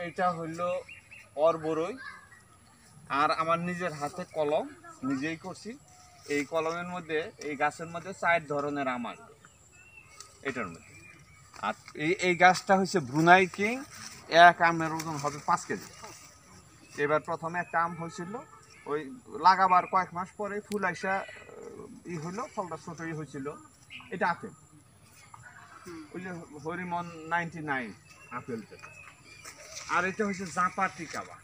এইটা হইলো অরবরই, আর আমার নিজের হাতে কলম নিজেই করছি। এই কলমের মধ্যে, এই গাছের মধ্যে 4 ধরনের আম আসবে এটার মধ্যে। আর এই গাছটা হচ্ছে ব্রুনাই কিং। এক আমের ওজন হবে 5 কেজি। এবার প্রথমে একটা আম হয়েছিল, ওই লাগাবার কয়েক মাস পরে ফুল আইসা হইলো, ফলটা ছোটই হয়েছিল। এটা আপেল, ওই যে হরিমন 99 আপেল যেটা। আর এটা হচ্ছে জাপাটি কাবা,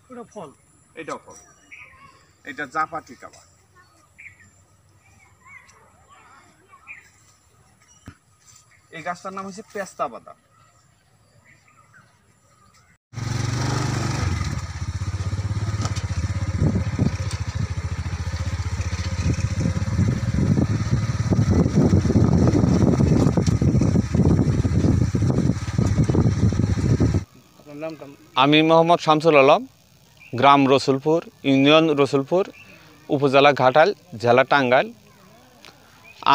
ওটা ফল, এটাও ফল, এটা জাপাটি কাবা। এই গাছটার নাম হচ্ছে পেস্তা বাদাম। আমি মোহাম্মদ শামসুল আলম, গ্রাম রসুলপুর, ইউনিয়ন রসুলপুর, উপজেলা ঘাটাল, জেলা টাঙ্গাইল।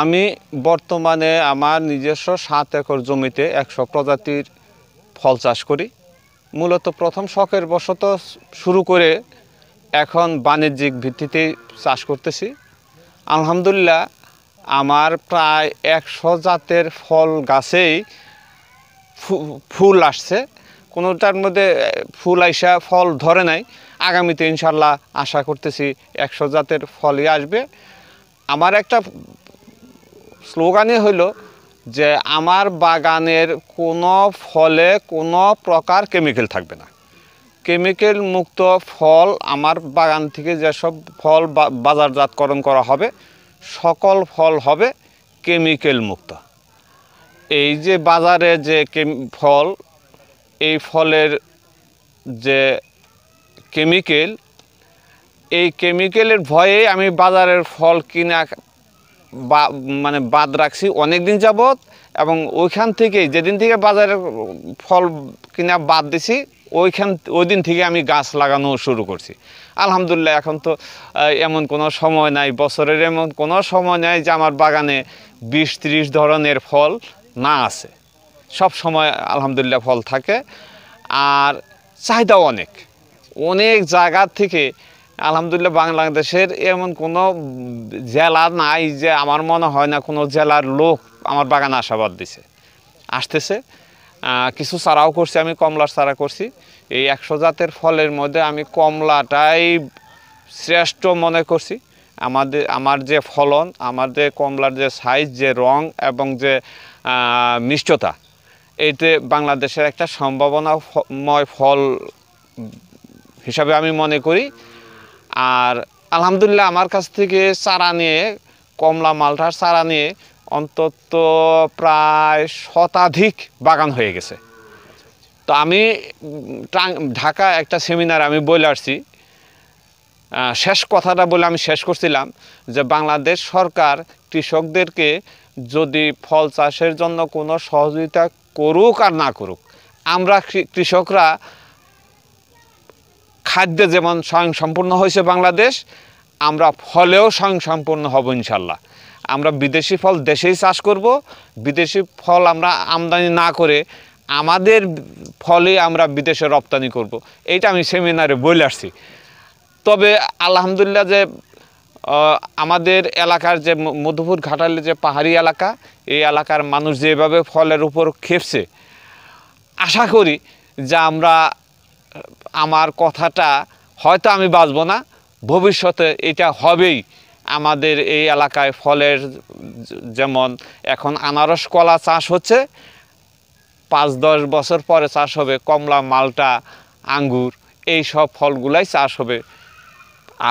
আমি বর্তমানে আমার নিজস্ব 7 একর জমিতে 100 প্রজাতির ফল চাষ করি। মূলত প্রথম শখের বশত শুরু করে এখন বাণিজ্যিক ভিত্তিতে চাষ করতেছি। আলহামদুলিল্লাহ, আমার প্রায় 100 জাতের ফল গাছেই ফুল আসছে। কোনোটার মধ্যে ফুল আইসা ফল ধরে নাই। আগামীতে ইনশাল্লাহ আশা করতেছি 100 জাতের ফলই আসবে। আমার একটা স্লোগানই হলো যে আমার বাগানের কোনো ফলে কোনো প্রকার কেমিক্যাল থাকবে না। কেমিক্যাল মুক্ত ফল আমার বাগান থেকে যেসব ফল বাজারজাতকরণ করা হবে, সকল ফল হবে কেমিক্যাল মুক্ত। এই যে বাজারে যে ফল, এই ফলের যে কেমিক্যাল, এই কেমিক্যালের ভয়ে আমি বাজারের ফল কিনা মানে বাদ রাখছি অনেক দিন যাবৎ। এবং ওইখান থেকে যেদিন থেকে বাজারের ফল কিনা বাদ দিছি, ওই দিন থেকে আমি গাছ লাগানো শুরু করছি। আলহামদুলিল্লাহ, এখন তো এমন কোনো সময় নাই, বছরের এমন কোনো সময় নাই যে আমার বাগানে 20-30 ধরনের ফল না আছে। সব সময় আলহামদুলিল্লাহ ফল থাকে। আর চাহিদাও অনেক অনেক জায়গার থেকে। আলহামদুলিল্লাহ, বাংলাদেশের এমন কোনো জেলা নাই যে আমার মনে হয় না কোনো জেলার লোক আমার বাগানে আশাবাদ আসতেছে। কিছু চারাও করছি, আমি কমলার চারা করছি। এই 100 জাতের ফলের মধ্যে আমি কমলাটাই শ্রেষ্ঠ মনে করছি। আমার যে ফলন, আমার যে কমলার যে সাইজ, যে রং এবং যে মিষ্টতা, এতে বাংলাদেশের একটা সম্ভাবনাময় ফল হিসাবে আমি মনে করি। আর আলহামদুলিল্লাহ, আমার কাছ থেকে চারা নিয়ে, কমলা মালটার চারা নিয়ে অন্তত প্রায় 100 বাগান হয়ে গেছে। তো আমি ঢাকা একটা সেমিনার আমি বলে আসছি, শেষ কথাটা বলে আমি শেষ করছিলাম যে বাংলাদেশ সরকার কৃষকদেরকে যদি ফল চাষের জন্য কোনো সহযোগিতা করুক আর না করুক, আমরা কৃষকরা খাদ্যে যেমন স্বয়ংসম্পূর্ণ হয়েছে বাংলাদেশ, আমরা ফলেও স্বয়ংসম্পূর্ণ হব ইনশাল্লাহ। আমরা বিদেশি ফল দেশেই চাষ করব। বিদেশি ফল আমরা আমদানি না করে আমাদের ফলে আমরা বিদেশে রপ্তানি করব। এইটা আমি সেমিনারে বলে আসছি। তবে আলহামদুলিল্লাহ, যে আমাদের এলাকার যে মধুপুর ঘাটালের যে পাহাড়ি এলাকা, এই এলাকার মানুষ যেভাবে ফলের উপর খেপছে, আশা করি যে আমার কথাটা হয়তো আমি বাঁচব না, ভবিষ্যতে এটা হবেই। আমাদের এই এলাকায় ফলের, যেমন এখন আনারস কলা চাষ হচ্ছে, 5-10 বছর পরে চাষ হবে কমলা, মালটা, আঙ্গুর, এই সব ফলগুলাই চাষ হবে,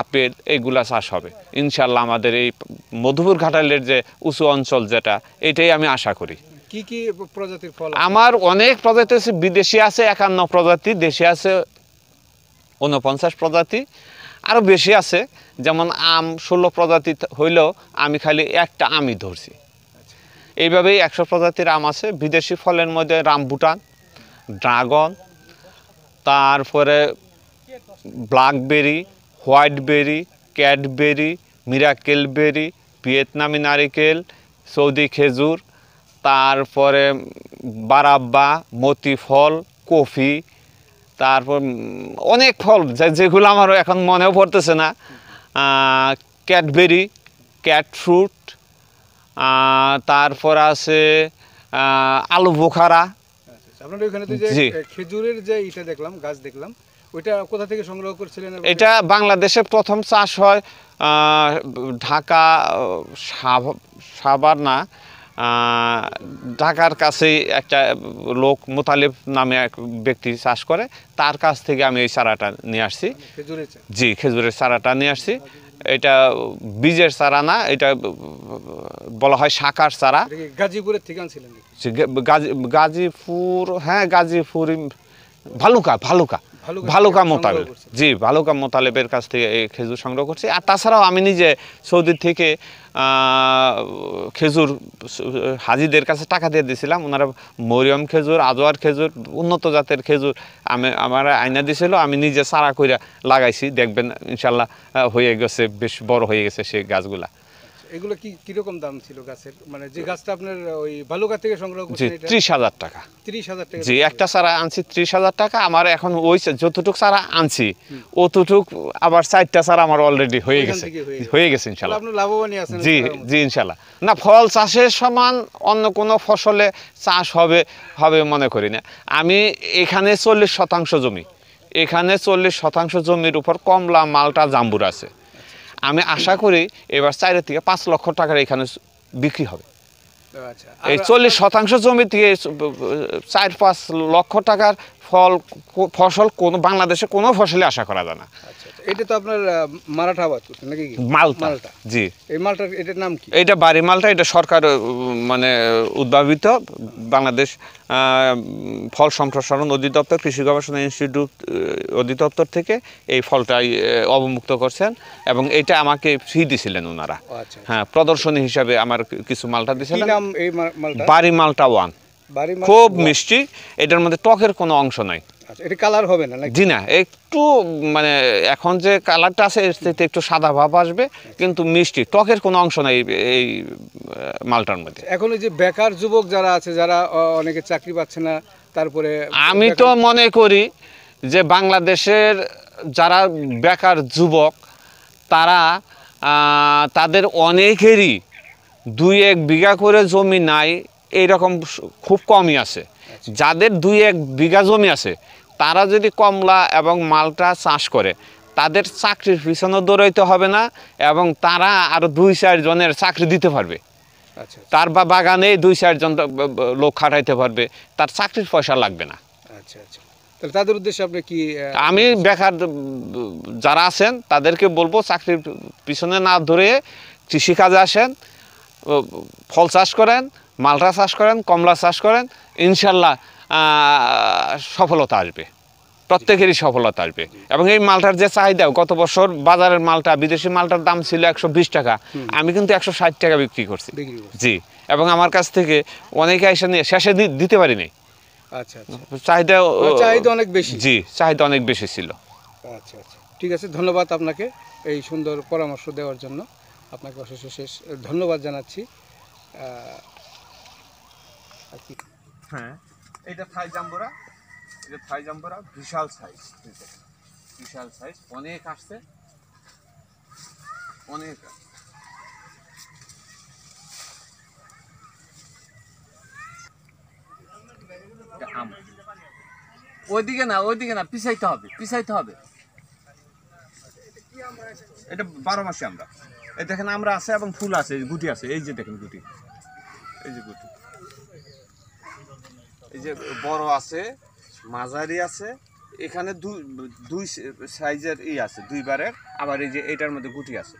আপেল, এইগুলা চাষ হবে ইনশাল্লাহ। আমাদের এই মধুপুর ঘাটালের যে উঁচু অঞ্চল, যেটা, এটাই আমি আশা করি। কি কি প্রজাতির ফল? আমার অনেক প্রজাতি আছে। বিদেশি আছে 51 প্রজাতি, দেশি আছে 49 প্রজাতি, আরও বেশি আছে। যেমন আম 16 প্রজাতি হইলেও আমি খালি একটা আমই ধরছি। এইভাবেই 100 প্রজাতির আম আছে। বিদেশি ফলের মধ্যে রামবুটান, ড্রাগন, তারপরে ব্ল্যাকবেরি, হোয়াইট বেরি, ক্যাডবেরি, মিরাকেল বেরি, ভিয়েতনামি নারিকেল, সৌদি খেজুর, তারপরে বারাব্বা, মতি ফল, কফি, তারপর অনেক ফল যেগুলো আমার এখন মনেও পড়তেছে না, ক্যাডবেরি, ক্যাট ফ্রুট, তারপর আছে আলু বোখারা। আপনার ওইখানে তো যে জি। খেজুরের যে ইটা দেখলাম, গাছ দেখলাম, ওইটা কোথা থেকে সংগ্রহ করছিলেন? এটা বাংলাদেশে প্রথম চাষ হয় ঢাকা, সাভার না, ঢাকার কাছেই একটা লোক মোতালেব নামে এক ব্যক্তি চাষ করে, তার কাছ থেকে আমি এই চারাটা নিয়ে আসছি। খেজুরের চা। জি, খেজুরের চারাটা নিয়ে আসছি। এটা বীজের চারা না, এটা বলা হয় শাকার চারা। এটা কি গাজীপুরের থেকে আনছিলেন নাকি? গাজীপুর, হ্যাঁ গাজীপুর, ভালুকা ভালুকা মোতালেব। সংগ্রহ করছেন। জি, ভালুকা মোতালেবের কাছ থেকে এই খেজুর সংগ্রহ করছি। আর তাছাড়াও আমি নিজে সৌদি থেকে খেজুর হাজিদের কাছে টাকা দিয়ে দিয়েছিলাম, ওনারা মরিয়ম খেজুর, আজোয়ার খেজুর, উন্নত জাতের খেজুর আমার আইনা দিয়েছিল, আমি নিজে চারা কইরা লাগাইছি। দেখবেন ইনশাল্লাহ হয়ে গেছে, বেশ বড় হয়ে গেছে সেই গাছগুলা। এগুলো কি কিরকম দাম ছিল গাছের? মানে যে গাছটা আপনার ওই ভালুকা থেকে সংগ্রহ জি, করছেন, এটা 30,000 টাকা। 30,000 টাকা? জি, একটা চারা আনছি 30,000 টাকা। আমার এখন ওই যতটুক চারা আনছি অতটুক আবার 4টা চারা আমার অলরেডি হয়ে ওইখান গেছে, থেকে হয়ে গেছে তাহলে ইনশাল্লাহ। আপনি লাভবানই আছেন? জি জি, ইনশাল্লাহ। না, ফল চাষের সমান অন্য কোনো ফসলে চাষ হবে মনে করি না আমি। এখানে 40% জমি, এখানে 40% জমির উপর কমলা, মালটা, জাম্বুর আছে। আমি আশা করি এবার 4 থেকে 5 লক্ষ টাকার এখানে বিক্রি হবে। আচ্ছা, এই 40% জমি থেকে 4-5 লক্ষ টাকার ফসল কোনো বাংলাদেশে কোনো ফসলে আশা করা যায় না। আচ্ছা, এটা তো আপনার মারাঠা আবাদ করছেন নাকি? মালটা, জি। এই মালটার এটার নাম কি? এটা বাড়ি মালটা, এটা সরকার মানে উদ্ভাবিত, বাংলাদেশ ফল সম্প্রসারণ অধিদপ্তর, কৃষি গবেষণা ইনস্টিটিউট অধিদপ্তর থেকে এই ফলটাই অবমুক্ত করছেন, এবং এটা আমাকে ফ্রি দিছিলেন ওনারা। আচ্ছা, হ্যাঁ, প্রদর্শনী হিসাবে আমার কিছু মালটা কি দিছিলেন। নাম এই মালটা? বাড়ি মালটা 1, বাড়ি মাল? খুব মিষ্টি, এটার মধ্যে টকের কোনো অংশ নাই। আচ্ছা, এটা কালার হবে না নাকি? জি না, একটু মানে এখন যে কালারটা আছে এর থেকে একটু সাদা ভাব আসবে, কিন্তু মিষ্টি, টকের কোনো অংশ নাই এই মালটার মধ্যে। এখন এই যে বেকার যুবক যারা আছে, যারা অনেকে চাকরি পাচ্ছে না, তারপরে আমি তো মনে করি যে বাংলাদেশের যারা বেকার যুবক, তারা তাদের অনেকেরই 2-1 বিঘা করে জমি নাই, এইরকম খুব কমই আছে। যাদের 2-1 বিঘা জমি আছে, তারা যদি কমলা এবং মালটা চাষ করে, তাদের চাকরির পিছনে দৌড়াইতে হবে না, এবং তারা আরও 2-4 জনের চাকরি দিতে পারবে। আচ্ছা, তার বাগানে 2-4 জন লোক খাটাইতে পারবে, তার চাকরির পয়সা লাগবে না। আচ্ছা, আচ্ছা। তাহলে তাদের উদ্দেশ্যে আপনি কি? আমি বেকার যারা আছেন তাদেরকে বলবো, চাকরির পিছনে না ধরে কৃষিকাজে আসেন, ফল চাষ করেন, মালটা চাষ করেন, কমলা চাষ করেন, ইনশাল্লাহ সফলতা আসবে, প্রত্যেকেরই সফলতা আসবে। এবং এই মালটার যে চাহিদা, গত বছর বাজারের মালটা, বিদেশি মালটার দাম ছিল 120 টাকা, আমি কিন্তু 160 টাকা বিক্রি করছি। জি, এবং আমার কাছ থেকে অনেকে এসে নিয়ে শেষে দিতে পারিনি। আচ্ছা, আচ্ছা। চাহিদা অনেক বেশি। জি, চাহিদা অনেক বেশি ছিল। আচ্ছা, আচ্ছা, ঠিক আছে, ধন্যবাদ আপনাকে এই সুন্দর পরামর্শ দেওয়ার জন্য। আপনাকে অশেষ ধন্যবাদ জানাচ্ছি। হ্যাঁ, এটা থাই জাম্বুরা, এটা থাই জাম্বুরা, বিশাল সাইজ, বিশাল সাইজ, অনেক আসছে, অনেক। আম ওইদিকে না, পিছাইতে হবে। এটা 12 মাসে আমরা, এই দেখেন আমরা আছে এবং ফুল আছে, গুটি আছে, এই যে দেখেন গুটি, এই যে গুটি, এই যে বড় আছে, মাঝারি আছে, এখানে দুই সাইজের আছে, 2 বারের, আবার এই যে এটার মধ্যে গুটি আছে।